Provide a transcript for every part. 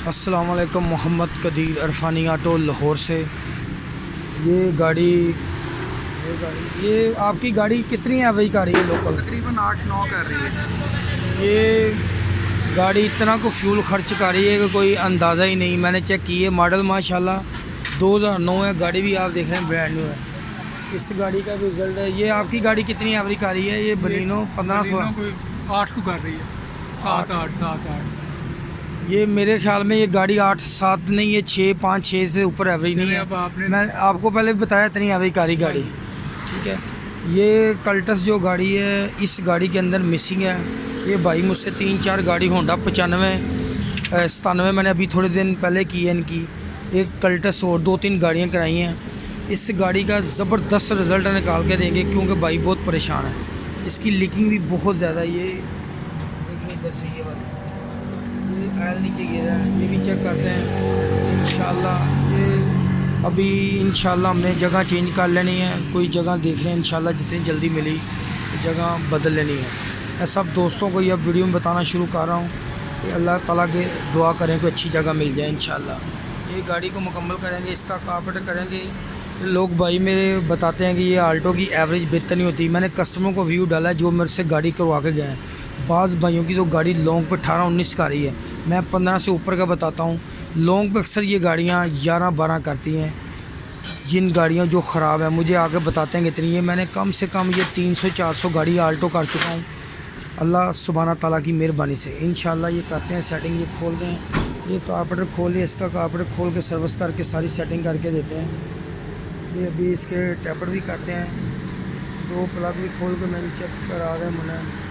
अस्सलाम वालेकुम। मोहम्मद कदीर अरफानी ऑटो लाहौर से। ये आपकी गाड़ी कितनी एवरेज का रही है लोकल? तकरीबन 8-9 कर रही है। ये गाड़ी इतना को फ्यूल खर्च कर रही है कि कोई अंदाज़ा ही नहीं। मैंने चेक की है, मॉडल माशाल्लाह 2009 है, गाड़ी भी आप देख रहे हैं ब्रांड न्यू है। इस गाड़ी का भी रिज़ल्ट है। ये आपकी गाड़ी कितनी एवरेज का रही है? ये बलिनो 1500 8 को कर रही है, 7-8। ये मेरे ख्याल में ये गाड़ी 8-7 नहीं, ये 6-5-6 से ऊपर एवरेज नहीं है। अब आपने मैं आपको पहले भी बताया इतनी एवरेज कारी गाड़ी, ठीक है। ये कल्टस जो गाड़ी है, इस गाड़ी के अंदर मिसिंग है। ये भाई मुझसे 3-4 गाड़ी होंडा 95 97 मैंने अभी थोड़े दिन पहले की है इनकी। एक कल्टस और 2-3 गाड़ियाँ कराई हैं। इस गाड़ी का ज़बरदस्त रिज़ल्ट निकाल के देंगे क्योंकि भाई बहुत परेशान है। इसकी लीकिंग भी बहुत ज़्यादा। ये देखिए इधर से ये वाला, ये आयल नीचे गिरा है, ये भी चेक करते हैं इंशाल्लाह। ये अभी इंशाल्लाह हमने जगह चेंज कर लेनी है, कोई जगह देख रहे हैं इंशाल्लाह, जितनी जल्दी मिली जगह बदल लेनी है। मैं सब दोस्तों को यह वीडियो में बताना शुरू कर रहा हूँ कि अल्लाह ताला के दुआ करें कोई अच्छी जगह मिल जाए इंशाल्लाह। ये गाड़ी को मुकम्मल करेंगे, इसका कारपेट करेंगे। लोग भाई मेरे बताते हैं कि ये आल्टो की एवरेज बेहतर नहीं होती। मैंने कस्टमरों को व्यू डाला है जो मेरे से गाड़ी करवा के गए हैं। बाज़ भाइयों की तो गाड़ी लॉन्ग पे 18-19 का रही है, मैं 15 से ऊपर का बताता हूँ। लॉन्ग पे अक्सर ये गाड़ियाँ 11-12 करती हैं। जिन गाड़ियाँ जो ख़राब है मुझे आके बताते हैं कितनी है। मैंने कम से कम ये 300-400 गाड़ी आल्टो कर चुका हूँ अल्लाह सुब्हाना ताला की मेहरबानी से। इंशाल्लाह ये करते हैं सेटिंग। ये खोल दें, ये कारपेटर खोल लिया, इसका कारपेटर खोल के सर्विस करके सारी सेटिंग करके देते हैं। ये अभी इसके टैपर भी करते हैं, 2 प्लग भी खोल के मैंने चेक करा रहे हैं मैंने।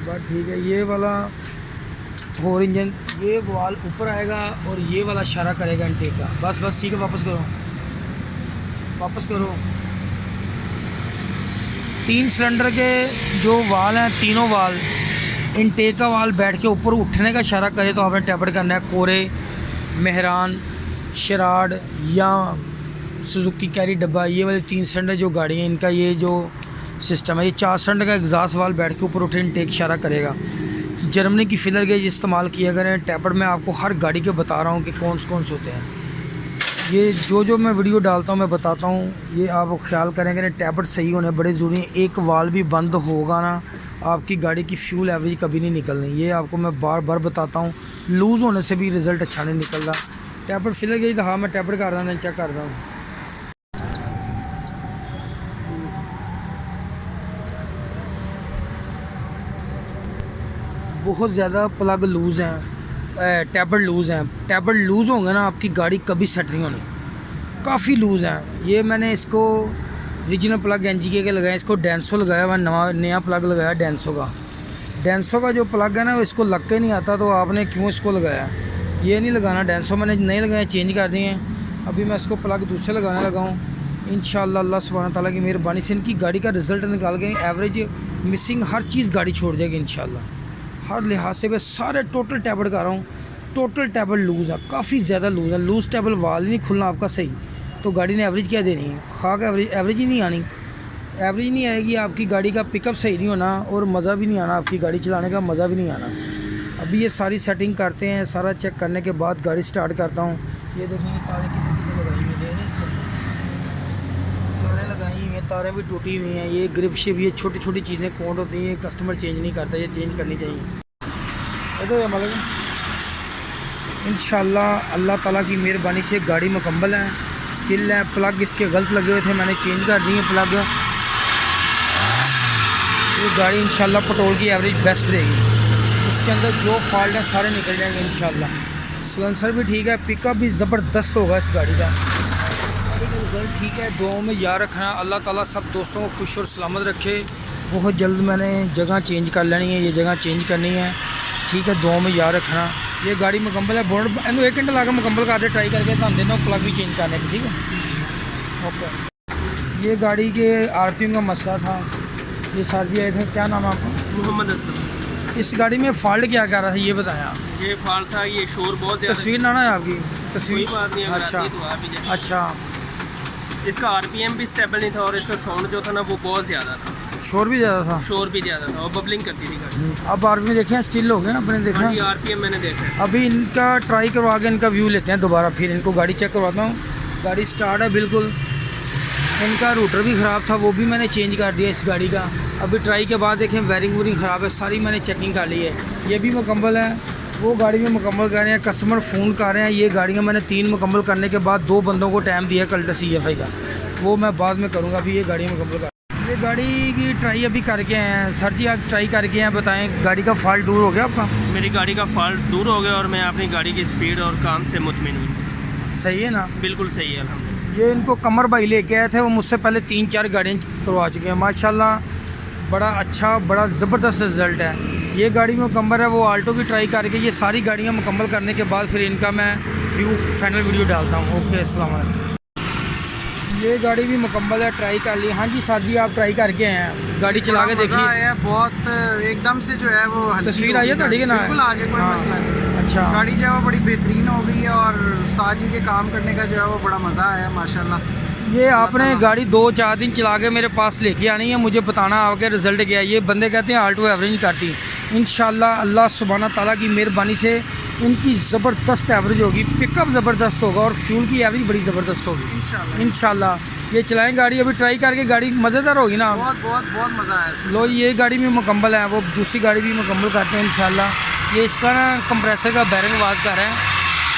बस ठीक है। ये वाला फोर इंजन, ये वाल ऊपर आएगा और ये वाला इशारा करेगा इनटेक का। बस ठीक है, वापस करो। 3 सिलेंडर के जो वाल हैं, तीनों वाल, इनटेक का वाल बैठ के ऊपर उठने का इशारा करे तो आपने टैपर करना है। कोरे, मेहरान, शराड या सुजुकी कैरी डब्बा, ये वाले 3 सिलेंडर जो गाड़ी हैं इनका ये जो सिस्टम है। ये 4 सिलेंडर का एग्जॉस्ट वाल बैठ के ऊपर उठे इनटेक इशारा करेगा। जर्मनी की फिलर गेज इस्तेमाल किया करें टैपर। मैं आपको हर गाड़ी के बता रहा हूँ कि कौन से होते हैं। ये जो मैं वीडियो डालता हूँ मैं बताता हूँ, ये आप ख्याल करेंगे। टैपर सही होने बड़े ज़रूरी हैं। एक वाल भी बंद होगा ना, आपकी गाड़ी की फ्यूल एवरेज कभी नहीं निकलनी। ये आपको मैं बार बार बताता हूँ। लूज़ होने से भी रिज़ल्ट अच्छा नहीं निकल रहा। टैपर फिलर गेज तो हाँ मैं टैपर कर रहा हूँ, चेक कर रहा हूँ। बहुत ज़्यादा प्लग लूज़ हैं, टैबर लूज़ हैं। टैबर लूज़ होंगे ना, आपकी गाड़ी कभी सेट नहीं होनी। काफ़ी लूज़ हैं। ये मैंने इसको रीजनल प्लग NGK के लगाए, इसको डेंसो लगाया हुआ, नया प्लग लगाया डेंसो का। डेंसो का जो प्लग है ना वो इसको लग के नहीं आता, तो आपने क्यों इसको लगाया? ये नहीं लगाना। डेंसो मैंने नहीं लगाया, चेंज कर दिए हैं। अभी मैं इसको प्लग दूसरे लगाने लगा हूँ इंशाल्लाह। अल्लाह सुब्हाना ताला की मेहरबानी से इनकी गाड़ी का रिज़ल्ट निकाल के एवरेज, मिसिंग, हर चीज़ गाड़ी छोड़ जाएगी इंशाल्लाह। हर लिहाज से मैं सारे टोटल टैबर कर रहा हूँ। टोटल टैबर लूज़ है, काफ़ी ज़्यादा लूज़ है। लूज़ टैबर वाल ही नहीं खुलना आपका सही, तो गाड़ी ने एवरेज क्या देनी है? खाक एवरेज ही नहीं आनी। एवरेज नहीं आएगी, आपकी गाड़ी का पिकअप सही नहीं होना और मज़ा भी नहीं आना, आपकी गाड़ी चलाने का मज़ा भी नहीं आना। अभी ये सारी सेटिंग करते हैं, सारा चेक करने के बाद गाड़ी स्टार्ट करता हूँ। ये देखेंगे तारें कितने लगाई हुई है, तारें लगाई हुई हैं, तारें भी टूटी हुई हैं। ये ग्रिप शिप, ये छोटी छोटी चीज़ें कौन होती हैं, ये कस्टमर चेंज नहीं करता, ये चेंज करनी चाहिए। तो मतलब इंशाल्लाह अल्लाह ताला की मेहरबानी से गाड़ी मुकम्मल है, स्टिल है। प्लग इसके गलत लगे हुए थे, मैंने चेंज कर दिए प्लग। ये गाड़ी इंशाल्लाह पेट्रोल की एवरेज बेस्ट देगी। इसके अंदर जो फॉल्ट है सारे निकल जाएंगे इंशाल्लाह। सिलेंसर भी ठीक है, पिकअप भी ज़बरदस्त होगा इस गाड़ी का। गाड़ी का रिज़ल्ट ठीक है। दुआओं में याद रखना, अल्लाह ताला सब दोस्तों को खुश और सलामत रखे। बहुत जल्द मैंने जगह चेंज कर लेनी है, ये जगह चेंज करनी है, ठीक है। दुआओं में याद रखना। ये गाड़ी मुकम्मल है। बोर्ड इन्हों 1 घंटा लाकर मुकम्मल कर दे, ट्राई करके तो देना प्लग भी चेंज करने की, ठीक है, ओके। ये गाड़ी के RPM का मसला था। ये सर जी आए थे, क्या नाम है आपका? मोहम्मद असलम। इस गाड़ी में फॉल्ट क्या कर रहा था ये बताया? ये फॉल्ट था, ये शोर बहुत ज़्यादा। तस्वीर ना है आपकी? तस्वीर, कोई बात नहीं, अगर अच्छा आती है तो आप ही अच्छा। इसका RPM भी स्टेबल नहीं था और इसका साउंड जो था ना वो बहुत ज़्यादा था। शोर भी ज़्यादा था। शोर भी ज़्यादा था और बबलिंग करती थी गाड़ी। अब आरपीएम देखें स्टिल हो गए अपने हाँ देखा। जी, आरपीएम मैंने देखा है। अभी इनका ट्राई करवा के इनका व्यू लेते हैं दोबारा, फिर इनको गाड़ी चेक करवाता हूँ। गाड़ी स्टार्ट है बिल्कुल। इनका रूटर भी ख़राब था, वो भी मैंने चेंज कर दिया इस गाड़ी का। अभी ट्राई के बाद देखें वायरिंग वूरिंग ख़राब है, सारी मैंने चेकिंग कर ली है। ये भी मुकम्मल है, वो गाड़ी में मुकम्मल कर रहे हैं। कस्टमर फ़ोन कर रहे हैं। ये गाड़ियाँ मैंने 3 मुकम्मल करने के बाद 2 बंदों को टाइम दिया कल्टस CFI का, वो मैं बाद में करूँगा। अभी ये गाड़ियाँ मुकम्मल कर, ये गाड़ी की ट्राई अभी करके आए हैं। सर जी आप ट्राई करके हैं, बताएं गाड़ी का फॉल्ट दूर हो गया आपका? मेरी गाड़ी का फॉल्ट दूर हो गया और मैं अपनी गाड़ी की स्पीड और काम से मुतमिन हूँ। सही है ना? बिल्कुल सही है अल्हम्दुलिल्लाह। ये इनको कमर भाई लेके आए थे, वो मुझसे पहले 3-4 गाड़ियाँ करवा चुके हैं। माशाल्लाह बड़ा अच्छा, बड़ा ज़बरदस्त रिज़ल्ट है। ये गाड़ी मुकम्मल है, वो आल्टो भी ट्राई करके, ये सारी गाड़ियाँ मुकम्मल करने के बाद फिर इनका मैं फाइनल वीडियो डालता हूँ। ओके, अस्सलाम वालेकुम। ये गाड़ी भी मुकम्मल है, ट्राई कर ली। हाँ जी सर जी आप ट्राई करके आए हैं, गाड़ी चला के देखिए। है बहुत एकदम से जो है वो हल्की तस्वीर हो आई है गई ਤੁਹਾਡੀ कि ना? बिल्कुल आगे कोई हाँ। मसला नहीं। अच्छा, गाड़ी जो है वो बड़ी बेहतरीन हो गई है और उस्ताद जी के काम करने का जो है वो बड़ा मज़ा आया माशाल्लाह। ये आपने गाड़ी 2-4 दिन चला के मेरे पास लेके आनी है, मुझे बताना आपके रिज़ल्ट क्या है। ये बंदे कहते हैं आल्टो एवरेज नहीं करती। इंशाल्लाह अल्लाह सुब्हाना ताला की मेहरबानी से इनकी ज़बरदस्त एवरेज होगी, पिकअप ज़बरदस्त होगा और फ्यूल की एवरेज बड़ी ज़बरदस्त होगी इंशाल्लाह। ये चलाएं गाड़ी, अभी ट्राई करके गाड़ी मज़ेदार होगी ना। बहुत बहुत बहुत मज़ा आया इसमें। लो ये गाड़ी भी मुकम्मल है, वो दूसरी गाड़ी भी मुकम्मल करते हैं इंशाल्लाह। ये इसका ना कंप्रेसर का बैरिंग आवाज़ कर रहा है,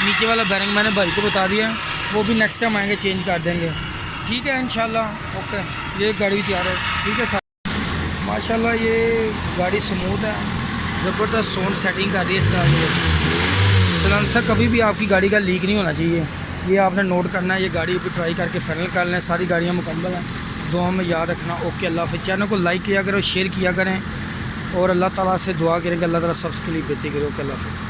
नीचे वाला बैरिंग मैंने भाई को बता दिया, वो भी नेक्स्ट टाइम आएंगे चेंज कर देंगे। ठीक है इंशाल्लाह। ओके, ये गाड़ी भी तैयार है। ठीक है सर, माशाल्लाह ये गाड़ी स्मूथ है, ज़बरदस्त साउंड सेटिंग कर रही है इस गाड़ी में। सिलेंसर कभी भी आपकी गाड़ी का लीक नहीं होना चाहिए, ये आपने नोट करना है। ये गाड़ी भी ट्राई करके फाइनल कर लें, सारी गाड़ियाँ मुकम्मल हैं, दुआ में याद रखना। ओके, अल्लाह हाफ़िज़। चैनल को लाइक किया करो, शेयर किया करें और अल्लाह ताला से दुआ करें कि अल्लाह ताला सबके लिए बेहतरी करे। ओके, अल्लाह हाफ़िज़।